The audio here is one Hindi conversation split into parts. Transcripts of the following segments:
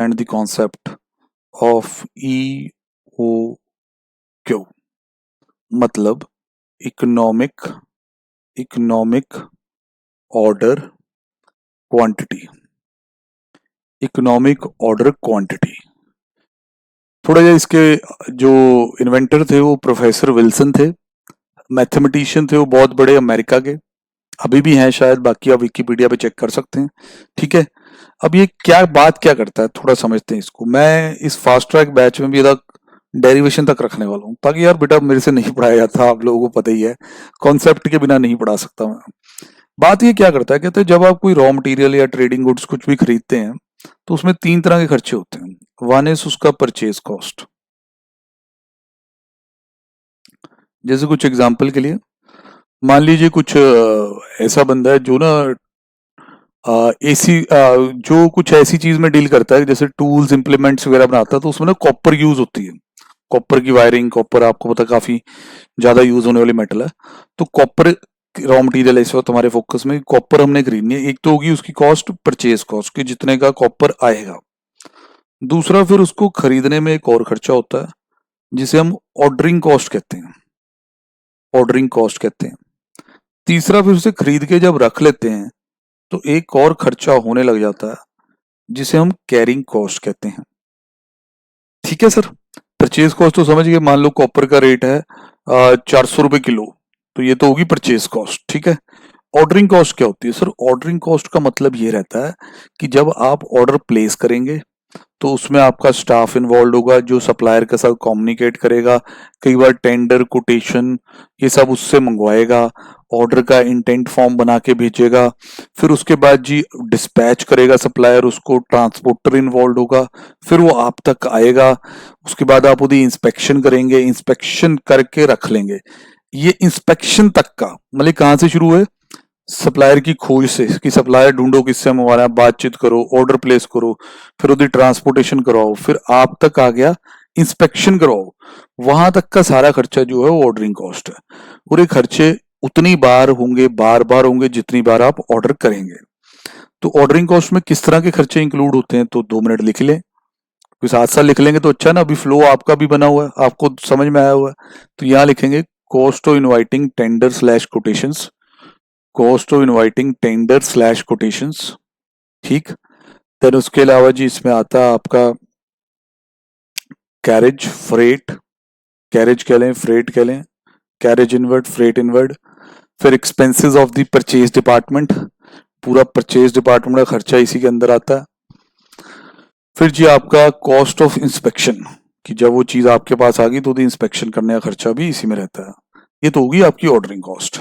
and the concept of EOQ, मतलब economic order quantity. Economic order quantity, थोड़ा जा इसके जो इन्वेंटर थे वो प्रोफेसर विल्सन थे, मैथमेटिशियन थे वो बहुत बड़े अमेरिका के, अभी भी हैं शायद, बाकी आप विकिपीडिया पे चेक कर सकते हैं। ठीक है, अब ये क्या करता है थोड़ा समझते हैं इसको। मैं इस फास्ट ट्रैक बैच में भी तक डेरिवेशन तक रखने वाला हूँ, ताकि यार बेटा मेरे से नहीं पढ़ाया जाता, आप लोगों को पता ही है, कॉन्सेप्ट के बिना नहीं पढ़ा सकता मैं। बात ये क्या करता है, कहते हैं जब आप कोई रॉ मटेरियल या ट्रेडिंग गुड्स कुछ भी खरीदते हैं तो उसमें 3 तरह के खर्चे होते हैं। वन इज उसका परचेज कॉस्ट। जैसे कुछ एग्जांपल के लिए मान लीजिए कुछ ऐसा बंदा है जो ना एसी जो कुछ ऐसी चीज में डील करता है जैसे टूल्स इम्प्लीमेंट्स वगैरह बनाता है, तो उसमें ना कॉपर यूज होती है। कॉपर की वायरिंग, कॉपर आपको पता काफी ज्यादा यूज होने वाली मेटल है। तो कॉपर रॉ मटेरियल इस वक्त हमारे फोकस में, कॉपर हमने खरीदनी है। एक तो होगी उसकी कॉस्ट, परचेज कॉस्ट कि जितने का कॉपर आएगा। दूसरा फिर उसको खरीदने में एक और खर्चा होता है जिसे हम ऑर्डरिंग कॉस्ट कहते हैं, ऑर्डरिंग कॉस्ट कहते हैं। तीसरा फिर उसे खरीद के जब रख लेते हैं तो एक और खर्चा होने लग जाता है जिसे हम कैरिंग कॉस्ट कहते हैं। ठीक है सर, परचेज कॉस्ट तो समझ गए। मान लो कॉपर का रेट है 400 रुपए किलो, तो ये तो होगी परचेज कॉस्ट। ठीक है, ऑर्डरिंग कॉस्ट क्या होती है सर? ऑर्डरिंग कॉस्ट का मतलब ये रहता है कि जब आप ऑर्डर प्लेस करेंगे तो उसमें आपका स्टाफ इन्वॉल्व होगा जो सप्लायर के साथ कम्युनिकेट करेगा, कई बार टेंडर कोटेशन ये सब उससे मंगवाएगा, ऑर्डर का इंटेंट फॉर्म बना के भेजेगा, फिर उसके बाद जी डिस्पैच करेगा सप्लायर उसको, ट्रांसपोर्टर इन्वॉल्व होगा, फिर वो आप तक आएगा, उसके बाद आप उसकी इंस्पेक्शन करेंगे, इंस्पेक्शन करके रख लेंगे। ये इंस्पेक्शन तक का मतलब कहाँ से शुरू है? सप्लायर की खोज से कि सप्लायर ढूंढो किससे मंगवाना है, बातचीत करो, ऑर्डर प्लेस करो, फिर उसकी ट्रांसपोर्टेशन करवाओ, फिर आप तक आ गया इंस्पेक्शन करवाओ। वहां तक का सारा खर्चा जो है वो ऑर्डरिंग कॉस्ट है। और ये खर्चे उतनी बार होंगे, बार बार होंगे जितनी बार आप ऑर्डर करेंगे। तो ऑर्डरिंग कॉस्ट में किस तरह के खर्चे इंक्लूड होते हैं तो 2 मिनट लिख लें, कोई साथ साथ लिख लेंगे तो अच्छा ना, अभी फ्लो आपका भी बना हुआ है, आपको समझ में आया हुआ है। तो यहाँ लिखेंगे cost of inviting tender slash quotations, cost of inviting tender slash quotations. ठीक, देन उसके अलावा जी इसमें आता है आपका कैरेज फ्रेट, कैरेज कह लें, फ्रेट कह लें, कैरेज इनवर्ड, फ्रेट इनवर्ड। फिर expenses of the purchase department, पूरा परचेज डिपार्टमेंट का खर्चा इसी के अंदर आता है। फिर जी आपका कॉस्ट ऑफ इंस्पेक्शन कि जब वो चीज आपके पास आ गई तो इंस्पेक्शन करने का खर्चा भी इसी में रहता है। ये तो होगी आपकी ऑर्डरिंग कॉस्ट।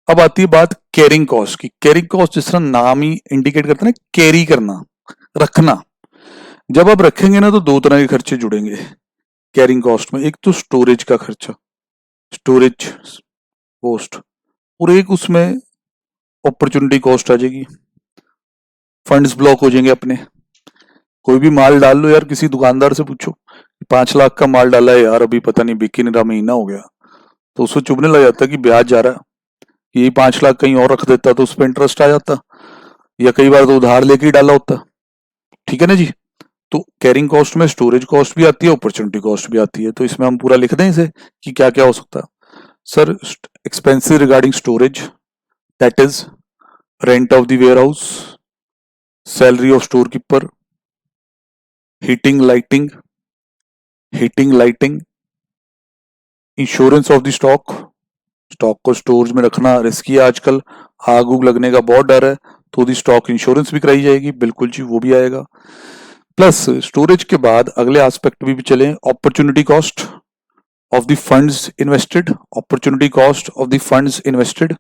अब आती है बात कैरिंग कॉस्ट की। कैरिंग कॉस्ट जिस तरह नाम ही इंडिकेट करता है ना, कैरी करना, रखना। जब आप रखेंगे ना तो 2 तरह के खर्चे जुड़ेंगे कैरिंग कॉस्ट में। एक तो स्टोरेज का खर्चा, स्टोरेज कॉस्ट, और एक उसमें अपॉर्चुनिटी कॉस्ट आ जाएगी, फंड्स ब्लॉक हो जाएंगे अपने। कोई भी माल डाल लो यार, किसी दुकानदार से पूछो 5 लाख का माल डाला है यार, अभी पता नहीं बिकी नहीं रहा, महीना हो गया, तो उसको चुभने लग जाता है कि ब्याज जा रहा है। यही 5 लाख कहीं और रख देता तो उस पर इंटरेस्ट आ जाता, या कई बार तो उधार लेके ही डाला होता। ठीक है ना जी। तो कैरिंग कॉस्ट में स्टोरेज कॉस्ट भी आती है, अपॉर्चुनिटी कॉस्ट भी आती है। तो इसमें हम पूरा लिख दें इसे कि क्या क्या हो सकता है sir. Expensive regarding storage, that is rent of the warehouse, salary of storekeeper, heating lighting, insurance of the stock, stock को स्टोरेज में रखना रिस्की है आजकल, आग उग लगने का बहुत डर है, तो दी स्टॉक इंश्योरेंस भी कराई जाएगी, बिल्कुल जी वो भी आएगा। प्लस स्टोरेज के बाद अगले एस्पेक्ट भी चले, opportunity cost of the funds invested, opportunity cost of the funds invested.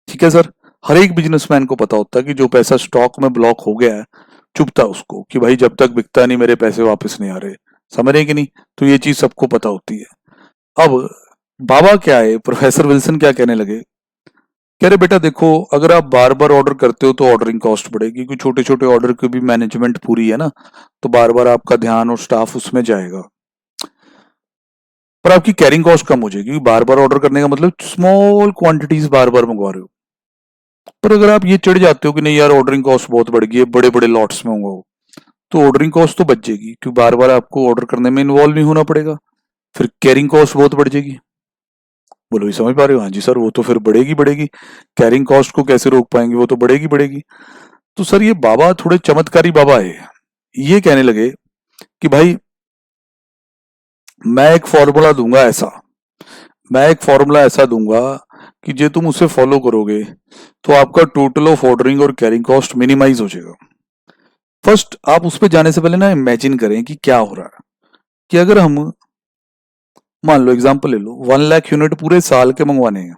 ठीक है सर, हर एक बिजनेसमैन को पता होता है कि जो पैसा स्टॉक में ब्लॉक हो गया है, चुभता उसको कि भाई जब तक बिकता नहीं मेरे पैसे वापस नहीं आ रहे, समझ रहे कि नहीं? तो ये चीज सबको पता होती है। अब बाबा क्या है, प्रोफेसर विल्सन क्या कहने लगे, कह रहे बेटा देखो अगर आप बार बार ऑर्डर करते हो तो ऑर्डरिंग कॉस्ट बढ़ेगी, क्योंकि छोटे छोटे ऑर्डर की भी मैनेजमेंट पूरी है ना, तो बार बार आपका ध्यान और स्टाफ उसमें जाएगा, पर आपकी कैरिंग कॉस्ट कम हो जाएगी, बार बार ऑर्डर करने का मतलब स्मॉल क्वांटिटीज बार बार मंगवा रहे हो। पर अगर आप ये चढ़ जाते हो कि नहीं यार ऑर्डरिंग कॉस्ट बहुत बढ़ गई है, बड़े बड़े लॉट्स में मंगवाओ, तो ऑर्डरिंग कॉस्ट तो बच जाएगी क्योंकि बार बार आपको ऑर्डर करने में इन्वॉल्व नहीं होना पड़ेगा। फिर कैरिंग कॉस्ट बहुत बढ़ जाएगी। बोलो ये समझ पा रहे हो? हाँ जी सर, वो तो फिर बढ़ेगी बढ़ेगी, कैरिंग कॉस्ट को कैसे रोक पाएंगे, वो तो बढ़ेगी बढ़ेगी। तो सर ये बाबा थोड़े चमत्कारी बाबा है, ये कहने लगे कि भाई मैं एक फॉर्मूला दूंगा ऐसा, मैं एक फॉर्मूला ऐसा दूंगा कि जे तुम उसे फॉलो करोगे तो आपका टोटल ऑफ ऑर्डरिंग और कैरिंग कॉस्ट मिनिमाइज हो जाएगा। फर्स्ट आप उस पर जाने से पहले ना इमेजिन करें कि क्या हो रहा है कि अगर हम मान लो एग्जांपल ले लो 1 लाख यूनिट पूरे साल के मंगवाने हैं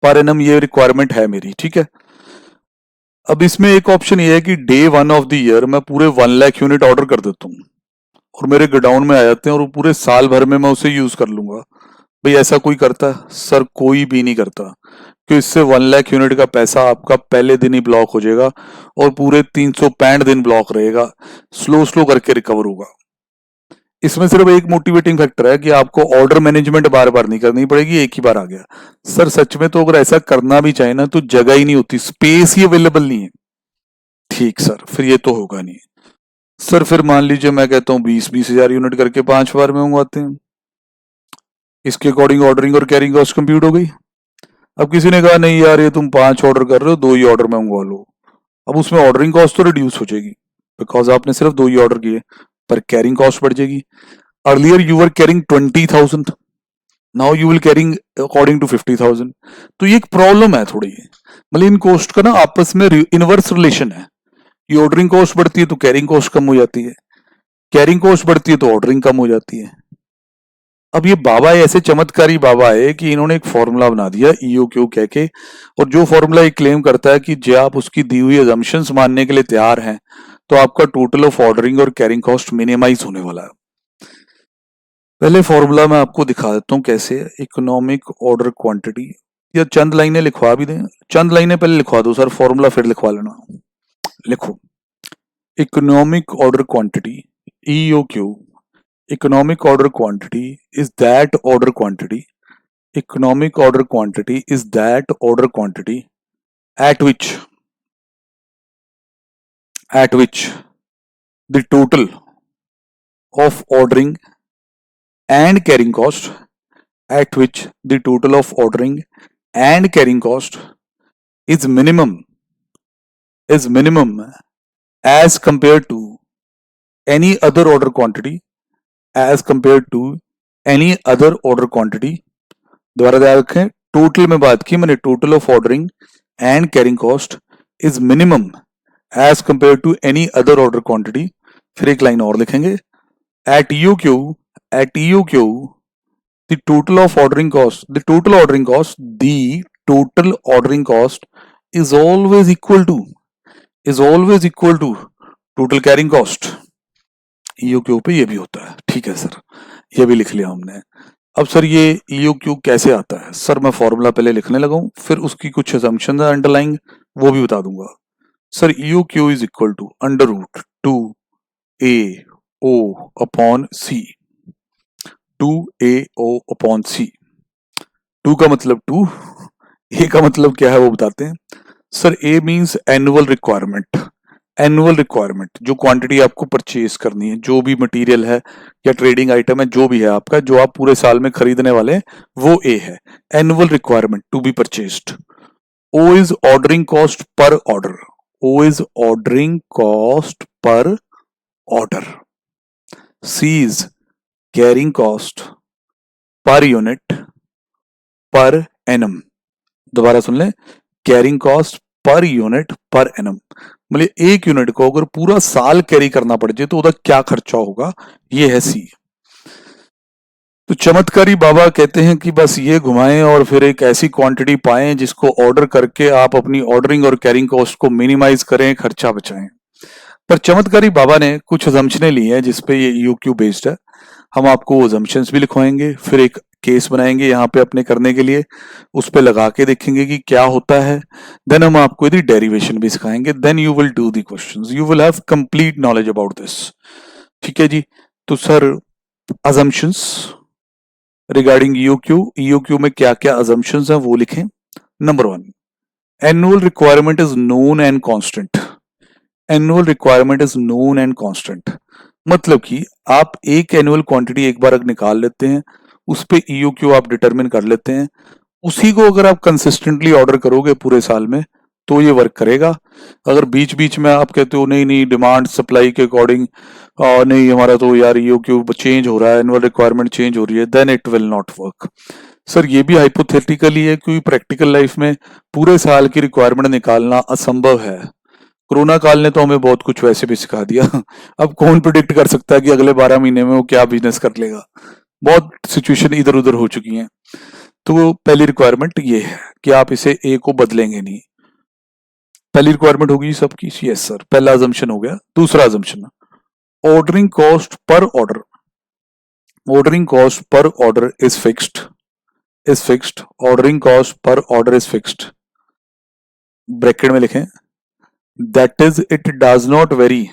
पर एनम, ये रिक्वायरमेंट है मेरी, ठीक है। अब इसमें एक ऑप्शन ये है कि डे 1 ऑफ द ईयर मैं पूरे 1 लाख यूनिट ऑर्डर कर देता हूँ और मेरे गोडाउन में आ जाते हैं और पूरे साल भर में मैं उसे यूज कर लूंगा। भाई ऐसा कोई करता है? सर कोई भी नहीं करता, क्योंकि इससे 1 लाख यूनिट का पैसा आपका पहले दिन ही ब्लॉक हो जाएगा और पूरे 365 दिन ब्लॉक रहेगा, स्लो स्लो करके रिकवर होगा। इसमें सिर्फ एक मोटिवेटिंग फैक्टर है कि आपको ऑर्डर मैनेजमेंट बार बार नहीं करनी पड़ेगी, एक ही बार आ गया। सर सच में तो अगर ऐसा करना भी चाहे ना तो जगह ही नहीं होती, स्पेस ही अवेलेबल नहीं है। ठीक सर, फिर ये तो होगा नहीं। सर फिर मान लीजिए मैं कहता हूँ 20-20 हजार यूनिट करके 5 बार में मंगवाते हैं, इसके अकॉर्डिंग ऑर्डरिंग और कैरिंग कॉस्ट कंप्यूट हो गई। अब किसी ने कहा नहीं यार ये तुम 5 ऑर्डर कर रहे हो, 2 ही ऑर्डर में मंगवा लो। अब उसमें ऑर्डरिंग कॉस्ट तो रिड्यूस हो जाएगी बिकॉज आपने सिर्फ 2 ही ऑर्डर किए, पर कैरिंग कॉस्ट बढ़ जाएगी। Earlier you were carrying 20,000, now you will carrying according to 50,000। तो ये एक प्रॉब्लम है थोड़ी, मतलब इन कॉस्ट का ना आपस में इनवर्स रिलेशन है। ये ऑर्डरिंग कॉस्ट बढ़ती है तो कैरिंग कॉस्ट कम हो जाती है, कैरिंग कॉस्ट बढ़ती है तो ऑर्डरिंग कम हो जाती है। अब ये बाबा ऐसे चमत्कारी बाबा है कि इन्होंने एक फॉर्मूला बना दिया EOQ कह के, और जो फॉर्मूला ये क्लेम करता है कि जो आप उसकी दी हुई अजम्पशंस मानने के लिए तैयार हैं तो आपका टोटल ऑफ ऑर्डरिंग और कैरिंग कॉस्ट मिनिमाइज होने वाला है। पहले फॉर्मूला मैं आपको दिखा देता हूँ कैसे। इकोनॉमिक ऑर्डर क्वांटिटी, या चंद लाइनें लिखवा भी दें, चंद लाइनें पहले लिखवा दो सर, फॉर्मूला फिर लिखवा लेना। लिखो economic order quantity EOQ, economic order quantity is that order quantity, economic order quantity is that order quantity at which the total of ordering and carrying cost, at which the total of ordering and carrying cost is minimum as compared to any other order quantity, as compared to any other order quantity। दोबारा ध्यान रखें, टोटल में बात की मैंने, total of ordering and carrying cost is minimum as compare to any other order quantity. फिर एक लाइन और लिखेंगे, at EOQ the total of ordering cost, the total ordering cost, the total ordering cost is always equal to total carrying cost. EOQ पे ये भी होता है, ठीक है सर, ये भी लिख लिया हमने। अब सर ये EOQ कैसे आता है? सर मैं फॉर्मूला पहले लिखने लगा हूं, फिर उसकी कुछ असम्पशन है अंडरलाइंग, वो भी बता दूंगा। Sir EOQ is equal to under root 2AO upon C, 2AO upon C। 2 का मतलब 2, A का मतलब क्या है वो बताते हैं। Sir A means annual requirement, annual requirement जो क्वांटिटी आपको परचेज करनी है, जो भी मटेरियल है या ट्रेडिंग आइटम है, जो भी है आपका, जो आप पूरे साल में खरीदने वाले हैं, वो A है, annual requirement to be purchased. O is ordering cost per order, O is ordering cost per order. C is carrying cost per unit per annum. दोबारा सुन ले, carrying cost per unit per annum, मतलब एक यूनिट को अगर पूरा साल कैरी करना पड़ जाए तो उसका क्या खर्चा होगा, ये है C। तो चमत्कारी बाबा कहते हैं कि बस ये घुमाएं और फिर एक ऐसी क्वांटिटी पाएं जिसको ऑर्डर करके आप अपनी ऑर्डरिंग और कैरिंग कॉस्ट को मिनिमाइज करें, खर्चा बचाएं। पर चमत्कारी बाबा ने कुछ अजम्पशनें ली हैं जिसपे ये EOQ बेस्ड है। हम आपको वो अजम्पशंस भी लिखवाएंगे, फिर एक केस बनाएंगे यहाँ पे अपने करने के लिए, उस पे लगा के देखेंगे कि क्या होता है। देन हम आपको यदि डेरिवेशन भी सिखाएंगे, then you will do the questions, you will have complete knowledge about this. ठीक है जी। तो सर अजम्पशंस रिगार्डिंग EOQ में क्या क्या अजम्पशंस हैं वो लिखें। Number 1, annual requirement is known and constant. Annual requirement is known and constant. मतलब कि आप एक एनुअल क्वांटिटी एक बार निकाल लेते हैं, उस पे ईओक्यू आप डिटरमिन कर लेते हैं, उसी को अगर आप कंसिस्टेंटली ऑर्डर करोगे पूरे साल में तो ये वर्क करेगा। अगर बीच बीच में आप कहते हो नहीं नहीं डिमांड सप्लाई के अकॉर्डिंग नहीं हमारा तो यार ईओक्यू चेंज हो रहा है, एनुअल रिक्वायरमेंट चेंज हो रही है, then it will not work. Sir ये भी हाइपोथेटिकली है, क्योंकि प्रैक्टिकल लाइफ में पूरे साल की रिक्वायरमेंट निकालना असंभव है। कोरोना काल ने तो हमें बहुत कुछ वैसे भी सिखा दिया। अब कौन प्रिडिक्ट कर सकता है कि अगले 12 महीने में वो क्या बिजनेस कर लेगा। बहुत सिचुएशन इधर उधर हो चुकी हैं। तो पहली रिक्वायरमेंट ये है कि आप इसे ए को बदलेंगे नहीं। पहली रिक्वायरमेंट होगी सबकी, यस सर, पहला अजम्पशन हो गया। दूसरा assumption, ordering cost per order, ordering cost per order is fixed, ordering cost per order is fixed. Bracket में लिखें that is it does not very,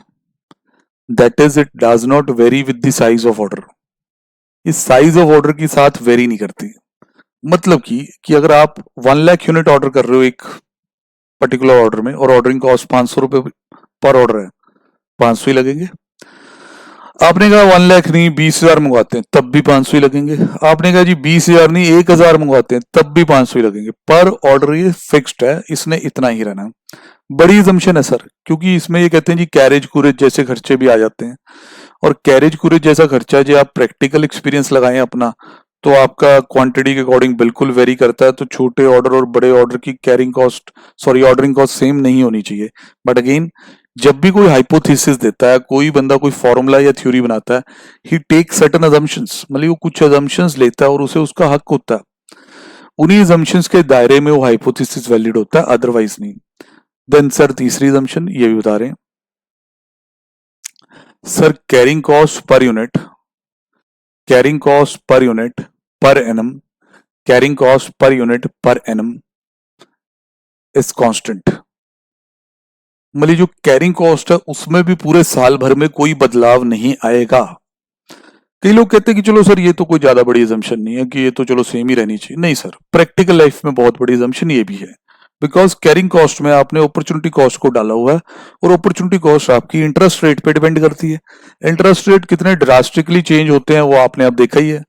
that is it does not very with the size of order. इस साइज ऑफ ऑर्डर के साथ वेरी नहीं करती। मतलब कि अगर आप 1 लाख यूनिट ऑर्डर कर रहे हो एक पर्टिकुलर ऑर्डर में और ऑर्डरिंग कॉस्ट 500 रुपए पर ऑर्डर है, 500 ही लगेंगे। आपने कहा 1 लाख नहीं 20,000 मंगवाते हैं तब भी 500 ही लगेंगे। आपने कहा जी 20,000 नहीं 1,000 मंगवाते हैं तब भी 500 ही लगेंगे। पर ऑर्डर ये फिक्स्ड है, इसने इतना ही रहना। बड़ी असम्पशन है सर, क्योंकि इसमें ये कहते हैं जी कैरेज कूरेज जैसे खर्चे भी आ जाते हैं, और कैरेज कूरेज जैसा खर्चा जो आप प्रैक्टिकल एक्सपीरियंस लगाएं अपना, तो आपका क्वांटिटी के अकॉर्डिंग बिल्कुल वेरी करता है। तो छोटे ऑर्डर और बड़े ऑर्डर की carrying cost ordering cost same नहीं होनी चाहिए। बट अगेन जब भी कोई हाइपोथेसिस देता है, कोई बंदा कोई फॉर्मूला या थ्योरी बनाता है, ही टेक सर्टेन अजम्पशंस, मतलब वो कुछ अजम्पशंस लेता है और उसे उसका हक होता है। उन्हीं अजम्पशंस के दायरे में वो हाइपोथेसिस वैलिड होता है, अदरवाइज नहीं। देन सर तीसरी अजम्पशन ये भी बता रहे हैं sir, carrying cost per unit, carrying cost per unit per annum, carrying cost per unit per annum is constant. मतलब जो कैरिंग कॉस्ट है उसमें भी पूरे साल भर में कोई बदलाव नहीं आएगा। कई लोग कहते हैं कि चलो सर ये तो कोई ज्यादा बड़ी अजम्पशन नहीं है कि ये तो चलो सेम ही रहनी चाहिए। नहीं सर, प्रैक्टिकल लाइफ में बहुत बड़ी अजम्पशन ये भी है, बिकॉज कैरिंग कॉस्ट में आपने अपॉर्चुनिटी कॉस्ट को डाला हुआ है, और अपॉर्चुनिटी कॉस्ट आपकी इंटरेस्ट रेट पे डिपेंड करती है। इंटरेस्ट रेट कितने ड्रास्टिकली चेंज होते हैं वो आपने अब देखा ही है।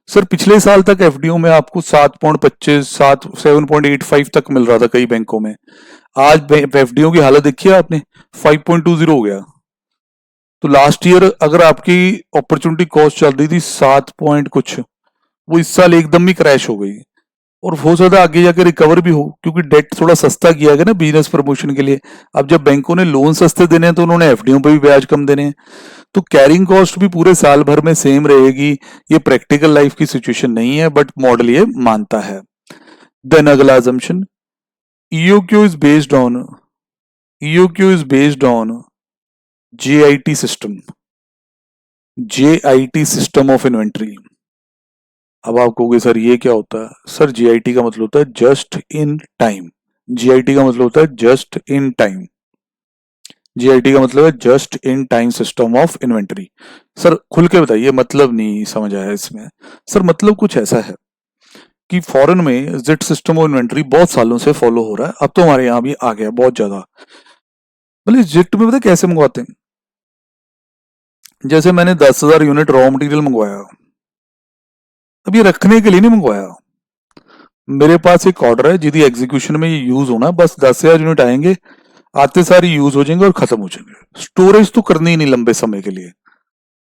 सर पिछले साल तक एफडीओ में आपको 7.25 7.85 तक मिल रहा था कई बैंकों में। आज एफडीओ की हालत देखी है आपने, 5.20 हो गया। तो लास्ट ईयर अगर आपकी अपॉर्चुनिटी कॉस्ट चल रही थी 7 पॉइंट कुछ, वो इस साल एकदम ही क्रैश हो गई। और हो सकता है आगे जाके रिकवर भी हो, क्योंकि डेट थोड़ा सस्ता किया गया ना बिजनेस प्रमोशन के लिए। अब जब बैंकों ने लोन सस्ते देने हैं तो उन्होंने एफडीओ पे भी ब्याज कम देने हैं। तो कैरिंग कॉस्ट भी पूरे साल भर में सेम रहेगी। ये प्रैक्टिकल लाइफ की सिचुएशन नहीं है, बट मॉडल ये मानता है। देन अगला assumption, EOQ is based on EOQ is based on JIT system, JIT system of inventory। अब आप कहोगे सर ये क्या होता है? सर JIT का मतलब होता है जस्ट इन टाइम। JIT का मतलब होता है जस्ट इन टाइम। JIT का मतलब है just in time system of inventory. Sir खुल के बताइए, मतलब नहीं समझ आया इसमें। सर मतलब कुछ ऐसा है कि फॉरेन में जिट सिस्टम ऑफ इन्वेंटरी बहुत सालों से फॉलो हो रहा है, अब तो हमारे यहाँ भी आ गया बहुत ज्यादा। मतलब जिट में पता कैसे मंगवाते हैं? जैसे मैंने 10,000 यूनिट रॉ मटेरियल मंगवाया, अब ये रखने के लिए नहीं मंगवाया। मेरे पास एक ऑर्डर है जिसकी एग्जीक्यूशन में ये यूज होना, बस 10,000 यूनिट आएंगे, आते सारे यूज हो जाएंगे और खत्म हो जाएंगे। स्टोरेज तो करनी ही नहीं लंबे समय के लिए,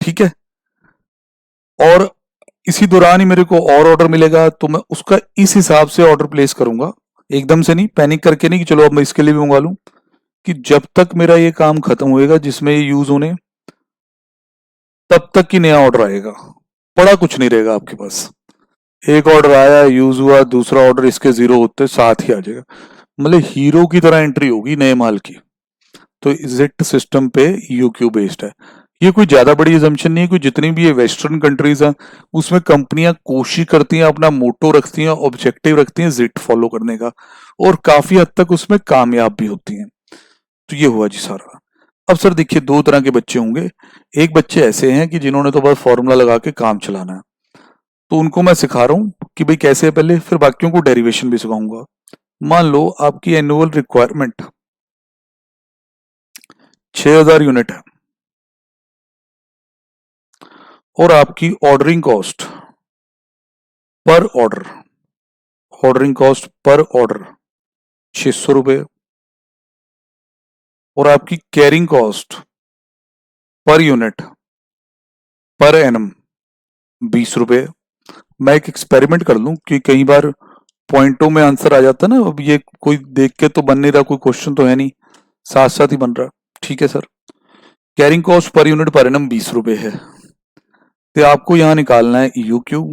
ठीक है। और इसी दौरान ही मेरे को और ऑर्डर मिलेगा तो मैं उसका इस हिसाब से ऑर्डर प्लेस करूंगा, एकदम से नहीं, पैनिक करके नहीं कि चलो अब मैं इसके लिए भी मंगा लूं। कि जब तक मेरा ये काम खत्म होएगा जिसमें ये यूज होने, तब तक ही नया ऑर्डर आएगा, पड़ा कुछ नहीं रहेगा आपके पास। एक ऑर्डर आया यूज हुआ, दूसरा ऑर्डर इसके जीरो होते साथ ही आ जाएगा। मतलब हीरो की तरह एंट्री होगी नए माल की। तो जिट सिस्टम पे यूक्यू बेस्ड है। ये कोई ज्यादा बड़ी assumption नहीं है, कोई जितनी भी ये वेस्टर्न कंट्रीज हैं उसमें कंपनियां कोशिश करती हैं, अपना मोटो रखती हैं, ऑब्जेक्टिव रखती हैं जिट फॉलो करने का, और काफी हद तक उसमें कामयाब भी होती हैं। तो ये हुआ जी सारा। अब सर देखिए, दो तरह के बच्चे होंगे। एक बच्चे ऐसे हैं कि जिन्होंने तो बस फॉर्मूला लगा के काम चलाना है, तो उनको मैं सिखा रहा हूँ कि भाई कैसे है पहले, फिर बाकियों को डेरिवेशन भी सिखाऊंगा। मान लो आपकी एनुअल रिक्वायरमेंट 6000 यूनिट है और आपकी ordering cost per order, ordering cost per order 600 रुपये और आपकी carrying cost per unit per annum 20 रुपये। मैं एक एक्सपेरिमेंट कर लूं कि कई बार पॉइंटों में आंसर आ जाता है ना। अब ये कोई देख के तो बन नहीं रहा, कोई क्वेश्चन तो है नहीं, साथ साथ ही बन रहा। ठीक है sir, carrying cost per unit per annum 20 रुपये है, तो आपको यहाँ निकालना है ईओक्यू,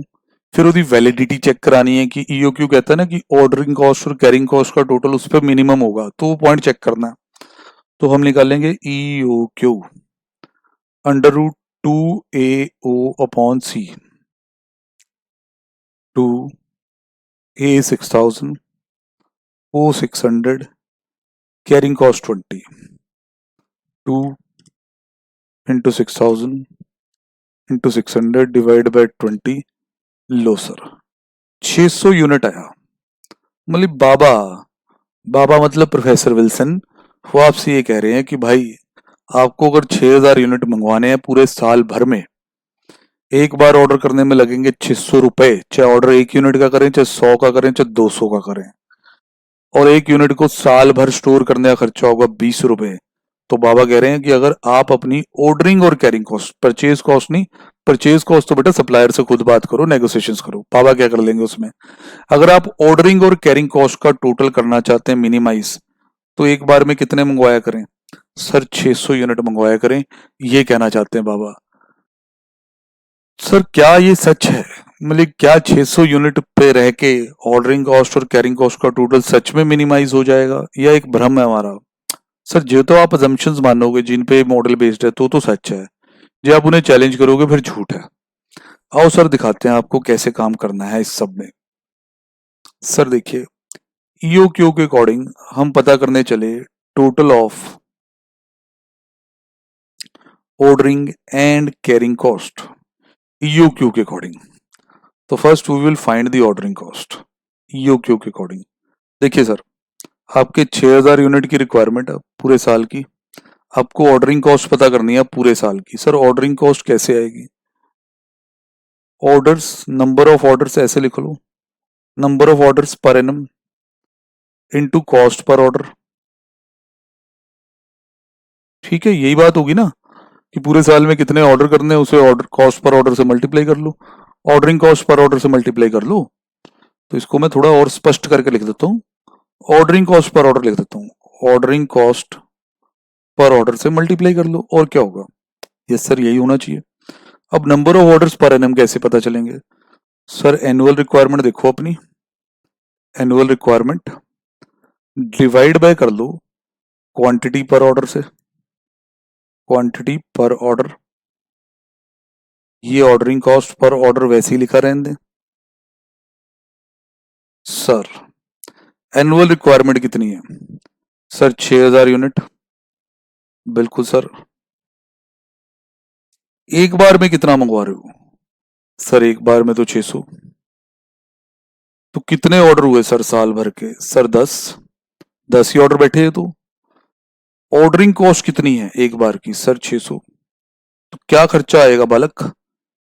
फिर उसकी वैलिडिटी चेक करानी है कि ईओक्यू कहता है ना कि ऑर्डरिंग कॉस्ट और कैरिंग कॉस्ट का टोटल उस पर मिनिमम होगा, तो वो पॉइंट चेक करना है। तो हम निकालेंगे EOQ under root 2AO upon C, 2A 6000, O 600, carrying cost 20, 2 into 6000 into 600 divide by 20। लो सर 600 यूनिट आया। मतलब बाबा, बाबा मतलब प्रोफेसर विल्सन, वो आपसे ये कह रहे हैं कि भाई आपको अगर 6000 यूनिट मंगवाने हैं पूरे साल भर में, एक बार ऑर्डर करने में लगेंगे 600 रुपए, चाहे ऑर्डर 1 यूनिट का करें, चाहे 100 का करें, चाहे 200 का करें, और 1 यूनिट को साल भर स्टोर करने का खर्चा होगा 20 रुपए। तो बाबा कह रहे हैं कि अगर आप अपनी ऑर्डरिंग और कैरिंग कॉस्ट, परचेज कॉस्ट नहीं, परचेज कॉस्ट तो बेटा सप्लायर से खुद बात करो, नेगोशिएशंस करो, बाबा क्या कर लेंगे उसमें। अगर आप ऑर्डरिंग और कैरिंग कॉस्ट का टोटल करना चाहते हैं मिनिमाइज, तो एक बार में कितने मंगवाया करें सर? 600 यूनिट मंगवाया करें, ये कहना चाहते हैं बाबा। सर क्या ये सच है? मतलब क्या 600 यूनिट पे रह के ऑर्डरिंग कॉस्ट और कैरिंग कॉस्ट का टोटल सच में मिनिमाइज हो जाएगा, या एक भ्रम है हमारा? सर जो तो आप अजम्पशंस मानोगे जिन पे मॉडल बेस्ड है तो सच है, जो आप उन्हें चैलेंज करोगे फिर झूठ है। आओ सर दिखाते हैं आपको कैसे काम करना है इस सब में। सर देखिए, ईओक्यू के अकॉर्डिंग हम पता करने चले total of ordering and carrying cost EOQ के अकॉर्डिंग। तो first we will find the ordering cost EOQ के अकॉर्डिंग। देखिए सर, आपके 6000 यूनिट की रिक्वायरमेंट है पूरे साल की, आपको ऑर्डरिंग कॉस्ट पता करनी है पूरे साल की। सर ऑर्डरिंग कॉस्ट कैसे आएगी? ऑर्डर्स, नंबर ऑफ ऑर्डर्स ऐसे लिख लो, number of orders per annum into cost per order. ठीक है, यही बात होगी ना कि पूरे साल में कितने ऑर्डर करने हैं उसे ऑर्डर कॉस्ट पर ऑर्डर से मल्टीप्लाई कर लो, ऑर्डरिंग कॉस्ट पर ऑर्डर से मल्टीप्लाई कर लो। तो इसको मैं थोड़ा और स्पष्ट करके लिख देता हूँ, ऑर्डरिंग कॉस्ट पर ऑर्डर लिख देता हूँ, ऑर्डरिंग कॉस्ट पर ऑर्डर से मल्टीप्लाई कर लो, और क्या होगा? यस सर यही होना चाहिए। अब number of orders per annum कैसे पता चलेंगे? सर एनुअल रिक्वायरमेंट देखो अपनी, एनुअल रिक्वायरमेंट डिवाइड बाय कर लो क्वांटिटी पर ऑर्डर से, क्वांटिटी पर ऑर्डर, ये ऑर्डरिंग कॉस्ट पर ऑर्डर वैसे ही लिखा रहने दें। सर एनुअल रिक्वायरमेंट कितनी है? Sir 6000 unit. बिल्कुल सर। एक बार में कितना मंगवा रहे हो? सर एक बार में तो 600। तो कितने ऑर्डर हुए सर साल भर के? सर 10 ही ऑर्डर बैठे हैं। तो ऑर्डरिंग कॉस्ट कितनी है एक बार की? सर 600। तो क्या खर्चा आएगा बालक?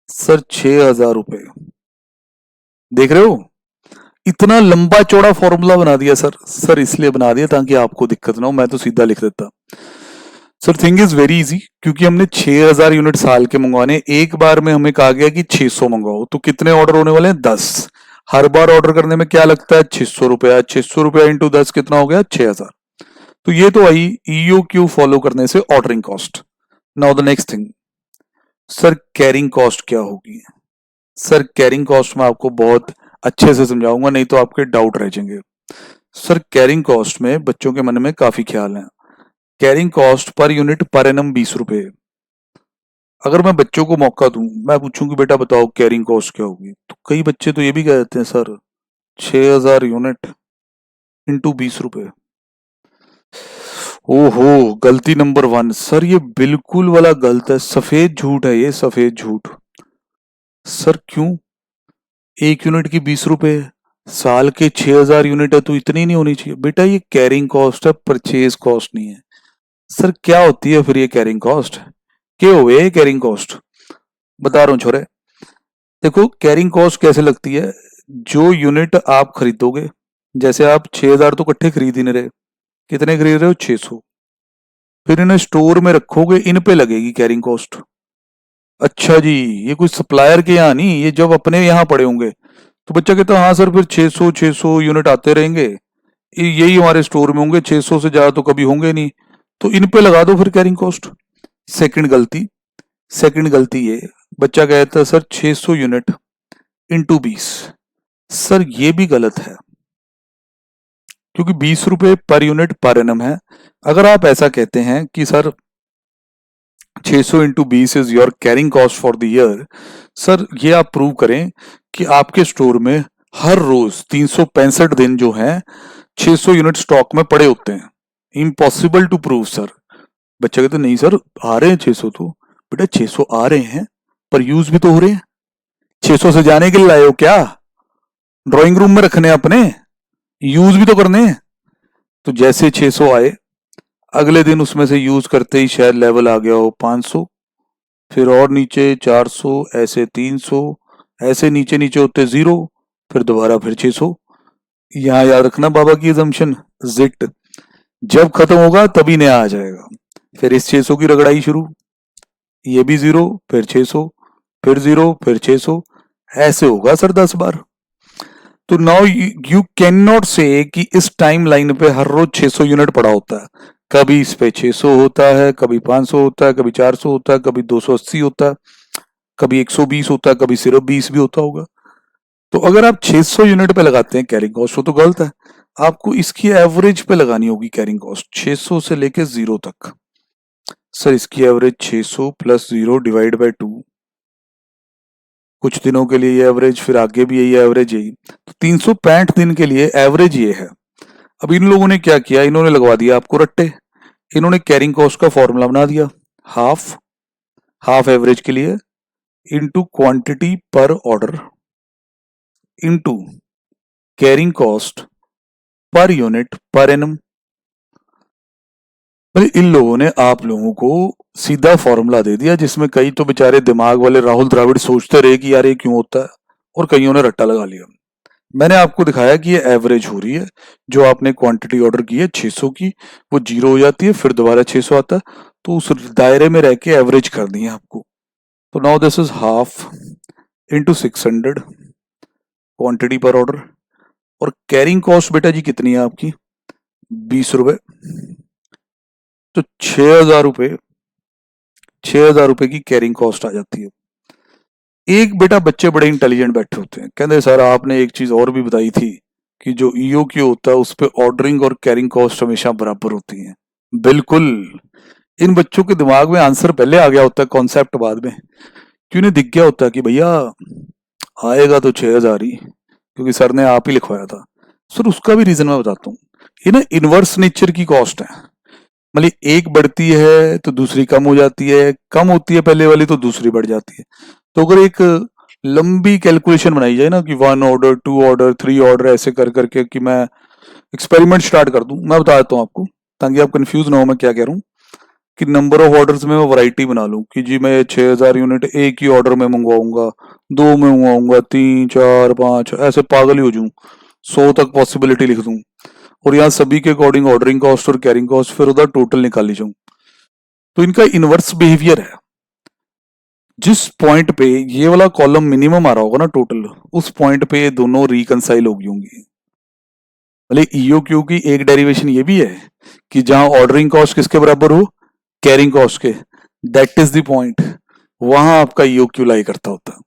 सर 6000 रुपए। देख रहे हो, इतना लंबा चौड़ा फॉर्मूला बना दिया सर। सर इसलिए बना दिया ताकि आपको दिक्कत ना हो, मैं तो सीधा लिख देता। Sir thing is very easy, क्योंकि हमने 6000 यूनिट साल के मंगवाने, एक बार में हमें कहा गया कि 600 मंगवाओ, तो कितने ऑर्डर होने वाले हैं? 10। हर बार ऑर्डर करने में क्या लगता है? 600 रुपया। 600 रुपया इंटू 10 कितना हो गया? 6000। तो ये तो आई ईओक्यू फॉलो करने से ordering cost. Now the next thing, sir carrying cost क्या होगी? सर कैरिंग कॉस्ट में आपको बहुत अच्छे से समझाऊंगा, नहीं तो आपके डाउट रह जाएंगे। सर कैरिंग कॉस्ट में बच्चों के मन में काफी ख्याल है। Carrying cost per unit per annum 20 रुपए। अगर मैं बच्चों को मौका दूं, मैं पूछूं कि बेटा बताओ कैरिंग कॉस्ट क्या होगी, तो कई बच्चे तो ये भी कह देते हैं सर 6000 यूनिट इंटू 20 रुपए। ओहो, गलती नंबर 1। सर ये बिल्कुल वाला गलत है, सफेद झूठ है, ये सफेद झूठ। सर क्यों? एक यूनिट की 20 रुपए है, साल के 6000 यूनिट है तो इतनी नहीं होनी चाहिए। बेटा ये कैरिंग कॉस्ट है, परचेज कॉस्ट नहीं है। सर क्या होती है फिर ये कैरिंग कॉस्ट? क्या हुए कैरिंग कॉस्ट? बता रहा हूँ छोरे। देखो कैरिंग कॉस्ट कैसे लगती है, जो यूनिट आप खरीदोगे, जैसे आप 6,000 तो इकट्ठे खरीद ही नहीं रहे, कितने खरीद रहे हो? 600। फिर इन्हें स्टोर में रखोगे, इन पे लगेगी कैरिंग कॉस्ट। अच्छा जी, ये कुछ सप्लायर के यहाँ नहीं, ये जब अपने यहाँ पड़े होंगे तो बच्चा कहता है हाँ सर फिर 600 यूनिट आते रहेंगे, यही हमारे स्टोर में होंगे, 600 से ज्यादा तो कभी होंगे नहीं, तो इन पे लगा दो फिर कैरिंग कॉस्ट। सेकंड गलती, सेकंड गलती ये, बच्चा कहता है सर 600 यूनिट इंटू 20। सर ये भी गलत है, क्योंकि 20 रुपए पर यूनिट पर एनम है। अगर आप ऐसा कहते हैं कि sir 600 into 20 is your carrying cost for the year, sir ये आप प्रूव करें कि आपके स्टोर में हर रोज 365 दिन जो है 600 यूनिट स्टॉक में पड़े होते हैं। Impossible to prove sir. बच्चा कहते नहीं सर आ रहे हैं 600, तो बेटा 600 आ रहे हैं पर यूज भी तो हो रहे हैं। 600 से जाने के लिए लाए हो क्या? ड्राइंग रूम में रखने अपने, यूज भी तो करने हैं। तो जैसे 600 आए, अगले दिन उसमें से यूज करते ही शायद लेवल आ गया हो 500, फिर और नीचे 400, ऐसे 300, ऐसे नीचे नीचे होते 0, फिर दोबारा फिर 600। यहाँ याद रखना बाबा की assumption, जिट जब खत्म होगा तभी नया आ जाएगा। फिर इस 600 की रगड़ाई शुरू, ये भी 0, फिर 600, फिर 0, फिर 600, ऐसे होगा सर 10 बार। तो नाउ यू कैन नॉट से कि इस टाइम लाइन पे हर रोज 600 यूनिट पड़ा होता है। कभी इस पे 600 होता है, कभी 500 होता है, कभी 400 होता है, कभी 280 होता है, कभी 120 होता है, कभी सिर्फ 20 भी होता होगा। तो अगर आप 600 यूनिट पे लगाते हैं कैरिंग कॉस्ट, वो तो गलत है। आपको इसकी एवरेज पे लगानी होगी कैरिंग कॉस्ट, 600 से लेके 0 तक। सर इसकी एवरेज 600 प्लस 0 डिवाइड बाय 2, कुछ दिनों के लिए ये एवरेज, फिर आगे भी यही एवरेज, यही तो 365 दिन के लिए एवरेज ये है। अब इन लोगों ने क्या किया, इन्होंने लगवा दिया आपको रट्टे। इन्होंने कैरिंग कॉस्ट का फॉर्मूला बना दिया, हाफ, हाफ एवरेज के लिए into quantity per order into carrying cost per unit per annum. इन लोगों ने आप लोगों को सीधा फॉर्मूला दे दिया, जिसमें कई तो बेचारे दिमाग वाले राहुल द्रविड़ सोचते रहे कि यार ये क्यों होता है, और कईयों ने रट्टा लगा लिया। मैंने आपको दिखाया कि ये एवरेज हो रही है, जो आपने क्वांटिटी ऑर्डर की है 600 की, वो 0 हो जाती है, फिर दोबारा 600 आता है, तो उस दायरे में रह के एवरेज कर दी है आपको। तो now this is half into 600 quantity per order, और कैरिंग कॉस्ट बेटा जी कितनी है आपकी? 20 रुपए। तो 6,000 रुपए की कैरिंग कॉस्ट आ जाती है। एक बेटा बच्चे बड़े इंटेलिजेंट बैठे होते हैं, कहते सर आपने एक चीज और भी बताई थी कि जो ईओक्यू होता है उस पे ऑर्डरिंग और कैरिंग कॉस्ट हमेशा बराबर होती है। बिल्कुल, इन बच्चों के दिमाग में आंसर पहले आ गया होता है, कॉन्सेप्ट बाद में। क्यों नहीं दिख गया होता कि भैया आएगा तो 6,000 ही, क्योंकि सर ने आप ही लिखवाया था। सर उसका भी रीजन मैं बताता हूँ। ये ना इनवर्स नेचर की कॉस्ट है, मतलब एक बढ़ती है तो दूसरी कम हो जाती है, कम होती है पहले वाली तो दूसरी बढ़ जाती है। तो अगर एक लंबी कैलकुलेशन बनाई जाए ना कि 1 ऑर्डर 2 ऑर्डर 3 ऑर्डर ऐसे कर करके, कि मैं एक्सपेरिमेंट स्टार्ट कर दूं, मैं बता देता हूँ आपको ताकि आप कंफ्यूज ना हो मैं क्या कह रहा हूँ, कि नंबर ऑफ ऑर्डर्स में मैं वैरायटी बना लूं कि जी मैं 6,000 यूनिट एक ही ऑर्डर में मंगवाऊंगा, 2 में मंगवाऊंगा, 3 4 5, ऐसे पागल ही हो जाऊं, 100 तक पॉसिबिलिटी लिख दूं, और यहाँ सभी के अकॉर्डिंग ऑर्डरिंग कॉस्ट और कैरिंग कॉस्ट फिर उधर टोटल निकाल ली जाऊं। तो इनका इनवर्स बिहेवियर है। जिस पॉइंट पे ये वाला कॉलम मिनिमम आ रहा होगा ना टोटल, उस पॉइंट पे ये दोनों रिकंसाइल हो गई होंगी। भले ईओक्यू की एक डेरिवेशन ये भी है कि जहां ऑर्डरिंग कॉस्ट किसके बराबर हो, कैरिंग कॉस्ट के, दैट इज द पॉइंट, वहां आपका ईओक्यू लाई करता होता है।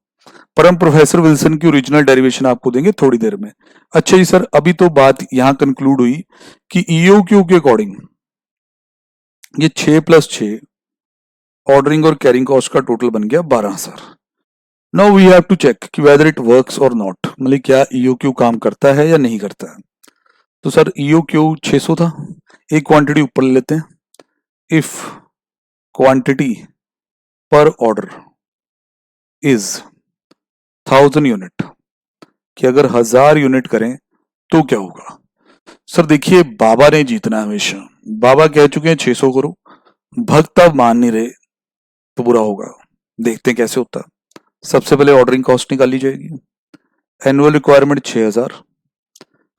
पर हम प्रोफेसर विल्सन की ओरिजिनल डेरिवेशन आपको देंगे थोड़ी देर में। अच्छा जी सर, अभी तो बात यहां कंक्लूड हुई कि ईओक्यू के अकॉर्डिंग ये 6 + 6 ऑर्डरिंग और कैरिंग कॉस्ट का टोटल बन गया 12 sir. Now we have to check कि whether it works or not, मतलब क्या ईओक्यू काम करता है या नहीं करता है। तो सर ईओक्यू 600 था, एक क्वांटिटी ऊपर ले लेते हैं। If quantity per order is 1000 unit, कि अगर 1000 यूनिट करें तो क्या होगा। सर देखिए बाबा ने जीतना है हमेशा, बाबा कह चुके हैं 600 करो, भक्त आप मान नहीं रहे तो बुरा होगा। देखते हैं कैसे होता है। सबसे पहले ऑर्डरिंग कॉस्ट निकाली जाएगी। एनुअल रिक्वायरमेंट 6000,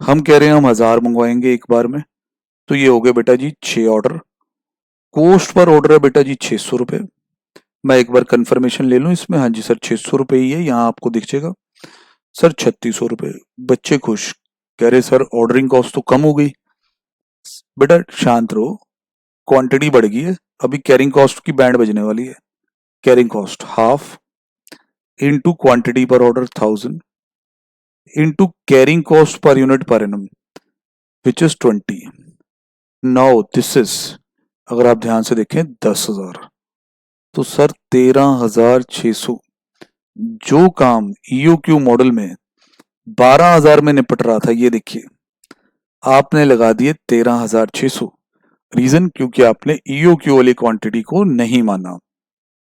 हम कह रहे हैं हम 1000 मंगवाएंगे एक बार में, तो ये हो गए बेटा जी 6 ऑर्डर। कोस्ट पर ऑर्डर है बेटा जी 600 रुपये। मैं एक बार कंफर्मेशन ले लूं इसमें, हाँ जी सर 600 रुपये ही है, यहाँ आपको दिख जाएगा सर 3600 रुपये। बच्चे खुश, कह रहे सर ऑर्डरिंग कॉस्ट तो कम हो गई। बेटा शांत रहो, क्वांटिटी बढ़ गई है, अभी कैरिंग कॉस्ट की बैंड बजने वाली है। Carrying cost half into quantity per order 1000 into carrying cost per unit per annum which is 20। Now this is, अगर आप ध्यान से देखें 10,000, तो सर 13,600। जो काम ईओक्यू मॉडल में 12,000 में निपट रहा था, ये देखिए आपने लगा दिए 13,600। रीजन, क्योंकि आपने ईओक्यू वाली क्वांटिटी को नहीं माना,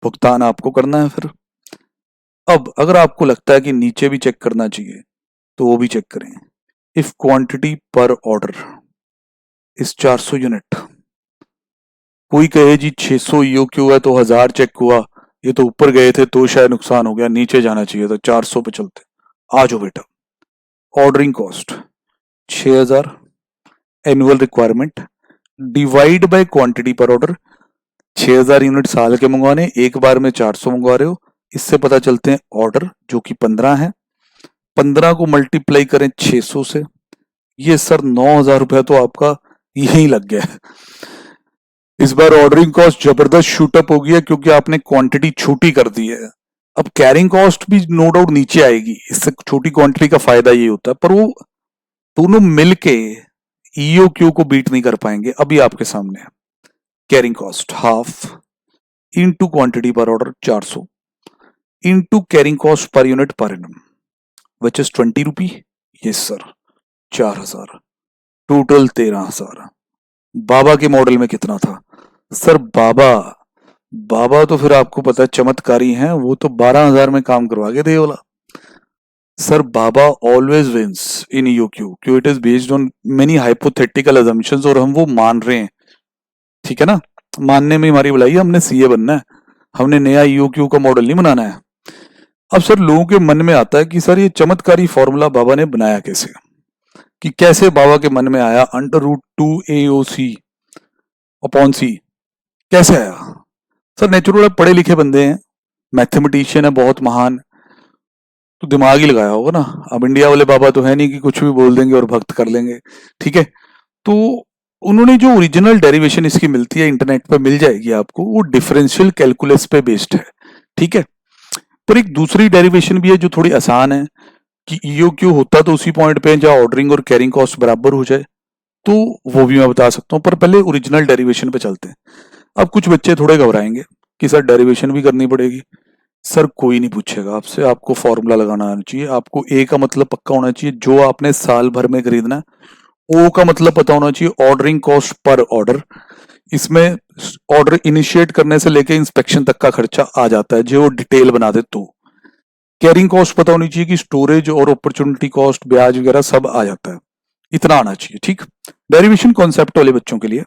भुगतान आपको करना है। फिर अब अगर आपको लगता है कि नीचे भी चेक करना चाहिए तो वो भी चेक करें। इफ क्वांटिटी पर ऑर्डर इस 400 यूनिट, कोई कहे जी 600 ईओक्यू है तो 1000 चेक हुआ, ये तो ऊपर गए थे तो शायद नुकसान हो गया, नीचे जाना चाहिए था, 400 पे चलते। आ जाओ बेटा, ordering cost 6000, annual requirement divide by quantity per order. 6000 unit साल के मंगवाने, एक बार में 400 मंगवा रहे हो, इससे पता चलते हैं ऑर्डर जो कि 15 है। 15 को मल्टीप्लाई करें 600 से, ये सर 9,000 रुपया तो आपका यही लग गया। इस बार ऑर्डरिंग कॉस्ट जबरदस्त शूटअप हो गया क्योंकि आपने क्वांटिटी छोटी कर दी है। अब कैरिंग कॉस्ट भी नो डाउट नीचे आएगी, इससे छोटी क्वांटिटी का फायदा ये होता है, पर वो दोनों मिलके ईओक्यू को बीट नहीं कर पाएंगे। अभी आपके सामने है carrying cost half into quantity per order 400 into carrying cost per unit per annum which is 20 rupee. Yes sir 4,000, total 13,000। बाबा के मॉडल में कितना था सर? बाबा तो फिर आपको पता है चमत्कारी हैं, वो तो 12,000 में काम करवा के थे वाला। सर बाबा ऑलवेज विंस इन ईओक्यू क्यों it is based on many hypothetical assumptions, और हम वो मान रहे हैं, ठीक है ना। मानने में हमारी भलाई है, हमने सीए बनना है, हमने नया ईओक्यू का मॉडल नहीं बनाना है। अब सर लोगों के मन में आता है कि सर ये चमत्कारी फॉर्मूला बाबा ने बनाया कैसे, कि कैसे बाबा के मन में आया √2 AOC अपॉन सी, कैसे आया? सर नेचुरल पढ़े लिखे बंदे हैं, मैथमेटिशियन है बहुत महान, तो दिमाग ही लगाया होगा ना। अब इंडिया वाले बाबा तो है नहीं कि कुछ भी बोल देंगे और भक्त कर लेंगे, ठीक है। तो उन्होंने जो ओरिजिनल डेरिवेशन इसकी मिलती है, इंटरनेट पर मिल जाएगी आपको, वो डिफरेंशियल कैलकुलस पे बेस्ड है, ठीक है। पर एक दूसरी डेरिवेशन भी है जो थोड़ी आसान है, कि ईओक्यू होता तो उसी पॉइंट पे जहां ऑर्डरिंग और कैरिंग कॉस्ट बराबर हो जाए, तो वो भी मैं बता सकता हूँ। पर पहले ओरिजिनल डेरिवेशन पे चलते हैं। अब कुछ बच्चे थोड़े घबराएंगे कि सर डेरिवेशन भी करनी पड़ेगी। सर कोई नहीं पूछेगा आपसे, आपको फॉर्मूला लगाना आना चाहिए, आपको ए का मतलब पक्का होना चाहिए, जो आपने साल भर में खरीदना है। ओ का मतलब पता होना चाहिए, ऑर्डरिंग कॉस्ट पर ऑर्डर। इसमें ऑर्डर इनिशिएट करने से लेके इंस्पेक्शन तक का खर्चा आ जाता है, जो डिटेल बना दे। तो कैरिंग कॉस्ट पता होनी चाहिए कि स्टोरेज और अपॉर्चुनिटी कॉस्ट, ब्याज वगैरह सब आ जाता है, इतना आना चाहिए, ठीक। डेरिवेशन कॉन्सेप्ट वाले बच्चों के लिए।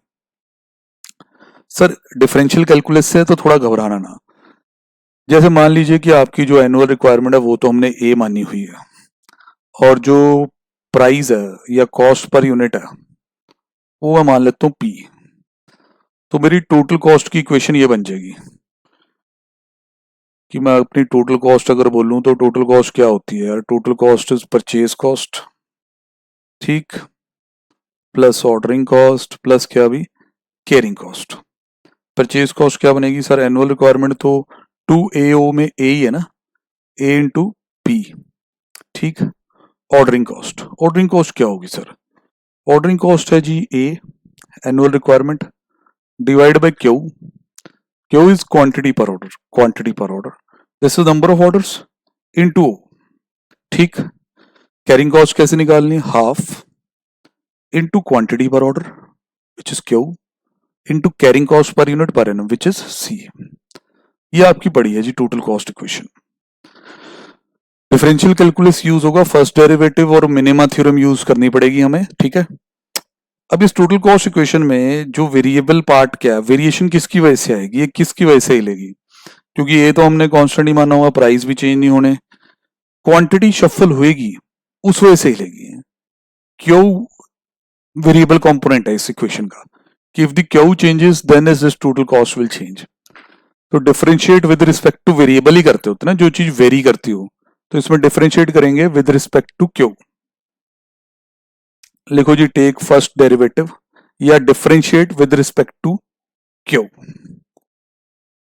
सर डिफरेंशियल कैलकुलस से तो थोड़ा घबराना ना। जैसे मान लीजिए कि आपकी जो एनुअल रिक्वायरमेंट है वो तो हमने ए मानी हुई है, और जो प्राइस है या कॉस्ट पर यूनिट है वो मैं मान लेता हूँ पी। तो मेरी टोटल कॉस्ट की इक्वेशन ये बन जाएगी कि मैं अपनी टोटल कॉस्ट अगर बोलूं तो टोटल कॉस्ट क्या होती है यार? Total cost is purchase cost, ठीक, प्लस ऑर्डरिंग कॉस्ट, प्लस क्या भी कैरिंग कॉस्ट। परचेज कॉस्ट क्या बनेगी सर? एनुअल रिक्वायरमेंट तो 2AO में ए ही है ना, ए इंटू पी, ठीक। ऑर्डरिंग कॉस्ट क्या होगी सर? ऑर्डरिंग कॉस्ट है जी A, annual requirement divide by Q. Q is quantity per order, quantity per order, this is number of orders into, ठीक। कैरिंग कॉस्ट कैसे निकालनी? Half into quantity per order which is Q into carrying cost per unit per annum which is C. ये आपकी पड़ी है जी total cost equation. Differential calculus use होगा, फर्स्ट डेरिवेटिव और मिनिमा थ्योरम यूज करनी पड़ेगी हमें, ठीक है। अब इस टोटल कॉस्ट इक्वेशन में जो वेरिएबल पार्ट क्या है, वेरिएशन किसकी वजह से आएगी, ये किसकी वजह से हिलेगी, क्योंकि ये तो हमने कांस्टेंट ही माना हुआ, प्राइस भी चेंज नहीं होने, क्वांटिटी शफल होएगी उस वजह से हिलेगी। क्यों वेरिएबल कंपोनेंट है इस इक्वेशन का कि if the Q changes then is this total cost will change. तो differentiate with respect to variable ही करते होते ना, जो चीज वेरी करती हो, तो इसमें डिफरेंशिएट करेंगे विद रिस्पेक्ट टू क्यू। लिखो जी टेक फर्स्ट डेरिवेटिव या differentiate with respect to Q.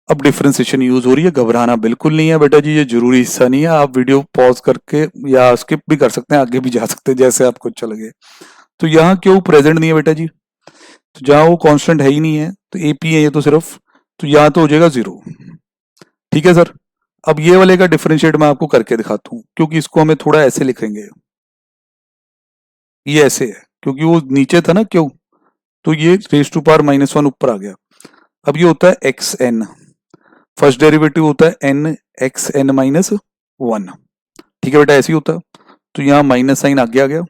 अब डिफरेंशिएशन यूज हो रही है, घबराना बिल्कुल नहीं है बेटा जी, ये जरूरी हिस्सा नहीं है, आप वीडियो पॉज करके या स्किप भी कर सकते हैं, आगे भी जा सकते हैं जैसे आपको अच्छा लगे। तो यहाँ क्यू प्रेजेंट नहीं है बेटा जी, तो जहां वो कांस्टेंट है ही नहीं है तो एपी है ये तो सिर्फ, तो यहाँ तो हो जाएगा 0। ठीक है सर। अब ये वाले का डिफरेंशिएट मैं आपको करके दिखाता हूं, क्योंकि इसको हमें थोड़ा ऐसे लिखेंगे, ये ऐसे है क्योंकि वो नीचे था ना क्यू, तो ये रेज टू पावर -1 ऊपर आ गया। अब ये होता है एक्स एन, फर्स्ट डेरिवेटिव होता है एन एक्स एन -1। ठीक है बेटा, ऐसे ही होता है, तो यहाँ माइनस साइन आगे आ गया।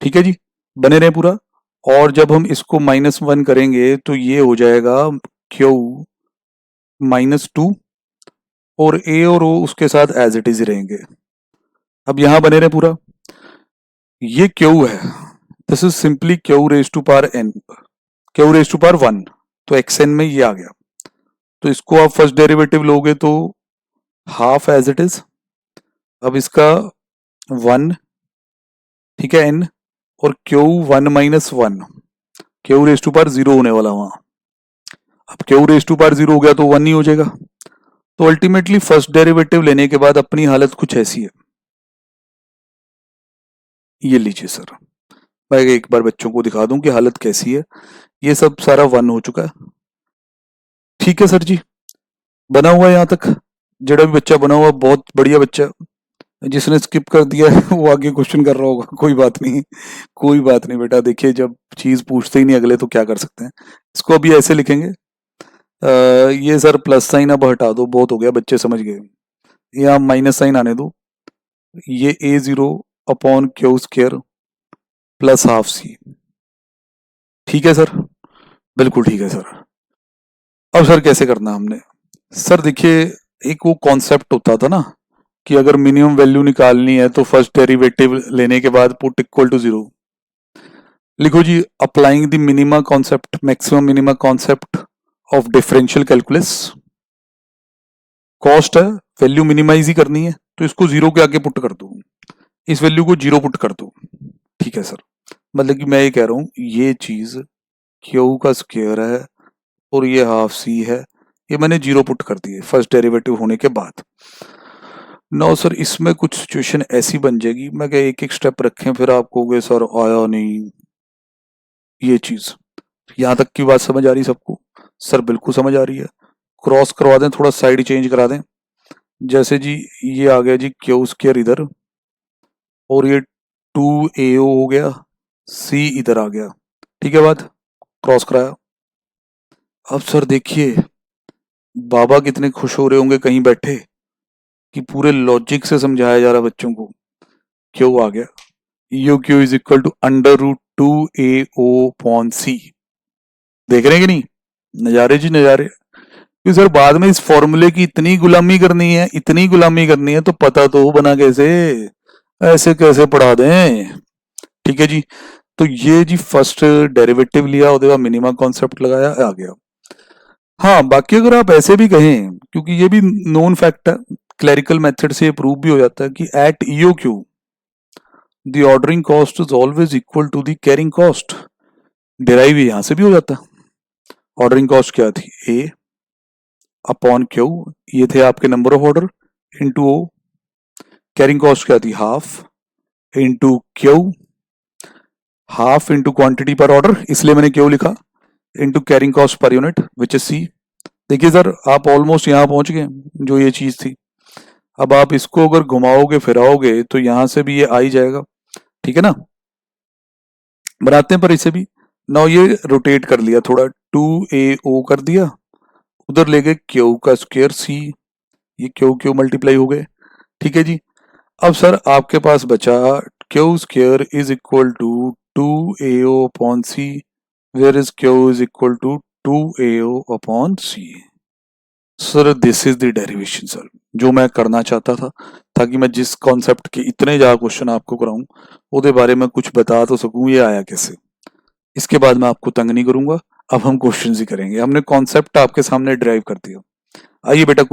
ठीक है जी, बने रहे पूरा। और जब हम इसको -1 करेंगे तो ये हो जाएगा क्यू -2 और ए और ओ उसके साथ एज इट इज रहेंगे। अब यहां बने रहे पूरा, ये क्यू है, this is simply Q raise to power N, Q raise to power 1, तो एक्स एन में ये आ गया। तो इसको आप फर्स्ट डेरिवेटिव लोगे तो हाफ एज इट इज, अब इसका 1, ठीक है एन, और Q 1 -1, Q raise to power 0 होने वाला वहां। अब क्यू रेज टू पावर 0 हो गया तो 1 ही हो जाएगा। तो अल्टीमेटली फर्स्ट डेरिवेटिव लेने के बाद अपनी हालत कुछ ऐसी है, ये लीजिए सर, मैं एक बार बच्चों को दिखा दूं कि हालत कैसी है। ये सब सारा 1 हो चुका है। ठीक है सर जी, बना हुआ है यहाँ तक। जेड़ा भी बच्चा बना हुआ बहुत बढ़िया बच्चा, जिसने स्किप कर दिया है वो आगे क्वेश्चन कर रहा होगा, कोई बात नहीं, कोई बात नहीं बेटा। देखिए जब चीज पूछते ही नहीं अगले तो क्या कर सकते हैं। इसको अभी ऐसे लिखेंगे, ये सर प्लस साइन अब हटा दो, बहुत हो गया, बच्चे समझ गए। यहाँ माइनस साइन आने दो, ये A0 upon Q square plus half C. ठीक है सर, बिल्कुल ठीक है सर। अब सर कैसे करना हमने, सर देखिए एक वो कॉन्सेप्ट होता था ना कि अगर मिनिमम वैल्यू निकालनी है तो फर्स्ट डेरिवेटिव लेने के बाद पुट इक्वल टू 0। लिखो जी applying the minima concept, maximum minima concept of differential calculus. Cost है, वैल्यू मिनिमाइज ही करनी है, तो इसको 0 के आगे पुट कर दो, इस वैल्यू को 0 पुट कर दो। ठीक है सर, मतलब कि मैं ये कह रहा हूं ये चीज क्यू का स्क्वायर है और ये हाफ सी है, ये मैंने 0 पुट कर दिए फर्स्ट डेरिवेटिव होने के बाद। नो सर इसमें कुछ सिचुएशन ऐसी बन जाएगी, मैं क्या एक एक स्टेप रखें फिर आप कहोगे सर आया नहीं, ये चीज यहां तक की बात समझ आ रही सबको? सर बिल्कुल समझ आ रही है। क्रॉस करवा दें, थोड़ा साइड चेंज करा दें, जैसे जी ये आ गया जी क्यू स्क्वायर इधर और ये 2AO हो गया, सी इधर आ गया। ठीक है बात, क्रॉस कराया। अब सर देखिए बाबा कितने खुश हो रहे होंगे कहीं बैठे कि पूरे लॉजिक से समझाया जा रहा बच्चों को। क्यू आ गया, you Q is equal to √2AO upon C. देख रहे हैं कि नहीं नजारे जी नजारे? क्योंकि सर बाद में इस फॉर्मूले की इतनी गुलामी करनी है, इतनी गुलामी करनी है, तो पता तो बना कैसे, ऐसे कैसे पढ़ा दें। ठीक है जी, तो ये जी फर्स्ट डेरिवेटिव लिया, उसके बाद मिनिमा कॉन्सेप्ट लगाया, आ गया। हाँ बाकी अगर आप ऐसे भी कहें, क्योंकि ये भी नोन फैक्ट है, क्लरिकल मेथड से प्रूव भी हो जाता है कि at EOQ the ordering cost is always equal to the carrying cost. Derive यहां से भी हो जाता है। ऑर्डरिंग कॉस्ट क्या थी, ए अपॉन क्यू, ये थे आपके number of order, into O. Carrying cost क्या थी, half into Q, half into quantity per order, इसलिए मैंने क्यू लिखा, into carrying cost per unit which is C. देखिए सर आप ऑलमोस्ट यहां पहुंच गए जो ये चीज थी। अब आप इसको अगर घुमाओगे फिराओगे तो यहां से भी ये आ ही जाएगा। ठीक है ना, बनाते हैं पर इसे भी। नाउ ये रोटेट कर लिया थोड़ा, 2AO कर दिया, उधर ले गए क्यू का स्क्वायर सी, ये क्यू क्यू मल्टीप्लाई हो गए। ठीक है जी, अब सर आपके पास बचा Q square is equal to 2AO upon C, where is Q is equal to 2AO upon C. Sir this is the derivation sir, जो मैं करना चाहता था, ताकि मैं जिस कॉन्सेप्ट के इतने ज़्यादा क्वेश्चन आपको कराऊं उसके बारे में कुछ बता तो सकूं ये आया कैसे। इसके बाद मैं आपको तंग नहीं करूंगा, अब हम क्वेश्चन ही करेंगे। हमने कॉन्सेप्ट आपके सामने ड्राइव कर दिया। आइए बेटा